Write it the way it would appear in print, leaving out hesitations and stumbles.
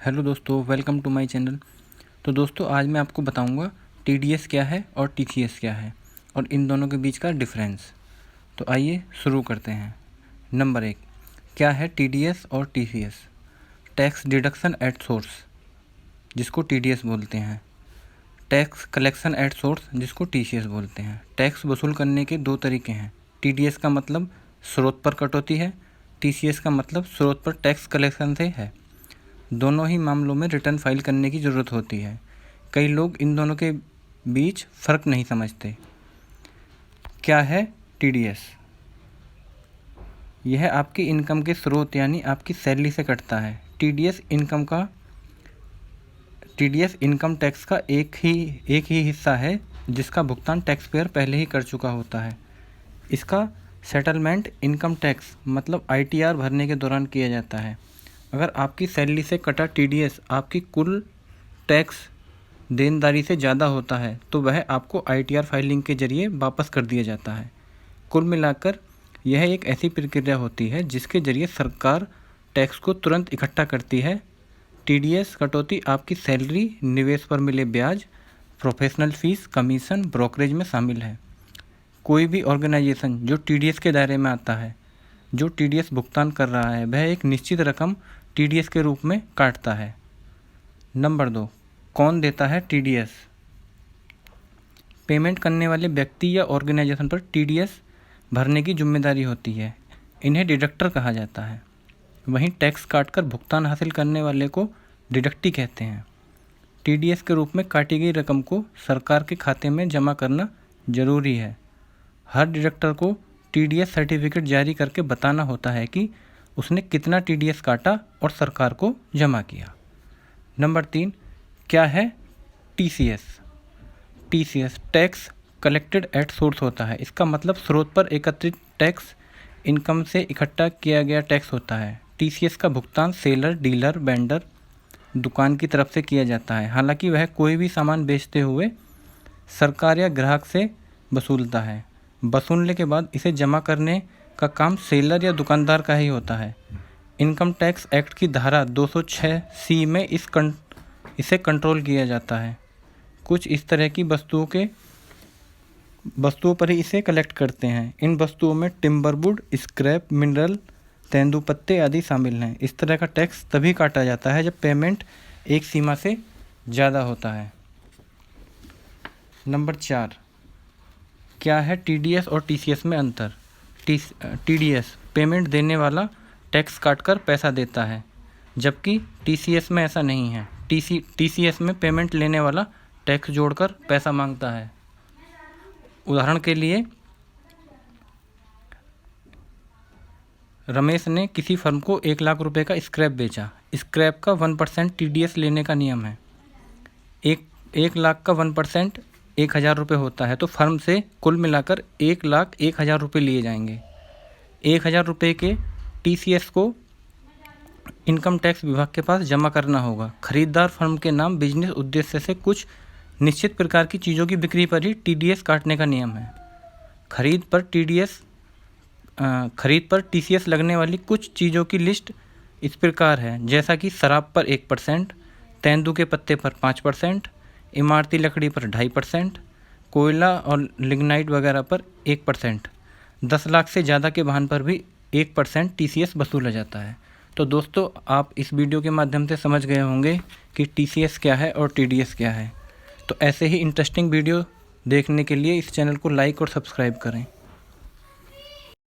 Hello दोस्तों, welcome to my channel. तो दोस्तों, आज मैं आपको बताऊंगा टीडीएस क्या है और टीसीएस क्या है और इन दोनों के बीच का डिफरेंस। तो आइए शुरू करते हैं। नंबर 1, क्या है टीडीएस और TCS? Tax deduction at source, जिसको टीडीएस बोलते हैं। टैक्स कलेक्शन एट सोर्स, जिसको टीसीएस बोलते हैं। टैक्स वसूल करने के दो तरीके हैं। टीडीएस का मतलब स्रोत पर कटौती है, टीसीएस का मतलब स्रोत पर टैक्स कलेक्शन से है। दोनों ही मामलों में रिटर्न फाइल करने की ज़रूरत होती है। कई लोग इन दोनों के बीच फ़र्क नहीं समझते। क्या है टीडीएस? यह आपकी इनकम के स्रोत यानी आपकी सैलरी से कटता है। टीडीएस इनकम टैक्स का एक ही हिस्सा है जिसका भुगतान टैक्स पेयर पहले ही कर चुका होता है। इसका सेटलमेंट इनकम टैक्स मतलब आईटीआर भरने के दौरान किया जाता है। अगर आपकी सैलरी से कटा टीडीएस आपकी कुल टैक्स देनदारी से ज़्यादा होता है तो वह आपको आईटीआर फाइलिंग के जरिए वापस कर दिया जाता है। कुल मिलाकर यह एक ऐसी प्रक्रिया होती है जिसके जरिए सरकार टैक्स को तुरंत इकट्ठा करती है। टीडीएस कटौती आपकी सैलरी, निवेश पर मिले ब्याज, प्रोफेशनल फीस, कमीशन, ब्रोकरेज में शामिल है। कोई भी ऑर्गेनाइजेशन जो टीडीएस के दायरे में आता है, जो टीडीएस भुगतान कर रहा है, वह एक निश्चित रकम टीडीएस के रूप में काटता है। नंबर 2, कौन देता है टीडीएस? पेमेंट करने वाले व्यक्ति या ऑर्गेनाइजेशन पर टीडीएस भरने की जिम्मेदारी होती है। इन्हें डिडक्टर कहा जाता है। वहीं टैक्स काटकर भुगतान हासिल करने वाले को डिडक्टी कहते हैं। टीडीएस के रूप में काटी गई रकम को सरकार के खाते में जमा करना जरूरी है। हर डिडक्टर को टीडीएस सर्टिफिकेट जारी करके बताना होता है कि उसने कितना टीडीएस काटा और सरकार को जमा किया। नंबर 3, क्या है TCS? TCS tax collected at source होता है। इसका मतलब स्रोत पर एकत्रित टैक्स इनकम से इकट्ठा किया गया टैक्स होता है। टीसीएस का भुगतान सेलर, डीलर, वेंडर, दुकान की तरफ से किया जाता है। हालांकि वह कोई भी सामान बेचते हुए सरकार या ग्राहक से वसूलता है। वसूलने के बाद इसे जमा करने का काम सेलर या दुकानदार का ही होता है। इनकम टैक्स एक्ट की धारा 206C में इसे कंट्रोल किया जाता है। कुछ इस तरह की वस्तुओं पर ही इसे कलेक्ट करते हैं। इन वस्तुओं में टिम्बरवुड, स्क्रैप, मिनरल, तेंदुपत्ते आदि शामिल हैं। इस तरह का टैक्स तभी काटा जाता है जब पेमेंट एक सीमा से ज़्यादा होता है। नंबर 4, क्या है टीडीएस और टीसीएस में अंतर? टीडीएस पेमेंट देने वाला टैक्स काटकर पैसा देता है, जबकि टीसीएस में ऐसा नहीं है। टीसीएस में पेमेंट लेने वाला टैक्स जोड़कर पैसा मांगता है। उदाहरण के लिए, रमेश ने किसी फर्म को 1 लाख रुपए का स्क्रैप बेचा। स्क्रैप का 1% टीडीएस लेने का नियम है। 1 लाख का 1% 1,000 रुपये होता है, तो फर्म से कुल मिलाकर 1,01,000 रुपये लिए जाएंगे। 1,000 रुपये के टीसीएस को इनकम टैक्स विभाग के पास जमा करना होगा। खरीदार फर्म के नाम बिजनेस उद्देश्य से कुछ निश्चित प्रकार की चीज़ों की बिक्री पर ही टीडीएस काटने का नियम है। खरीद पर टीसीएस लगने वाली कुछ चीज़ों की लिस्ट इस प्रकार है, जैसा कि शराब पर 1%, तेंदू के पत्ते पर 5%, इमारती लकड़ी पर 2.5%, कोयला और लिग्नाइट वगैरह पर 1%, 10 लाख से ज़्यादा के वाहन पर भी 1% टीसीएस वसूला जाता है। तो दोस्तों, आप इस वीडियो के माध्यम से समझ गए होंगे कि टीसीएस क्या है और टीडीएस क्या है। तो ऐसे ही इंटरेस्टिंग वीडियो देखने के लिए इस चैनल को लाइक और सब्सक्राइब करें।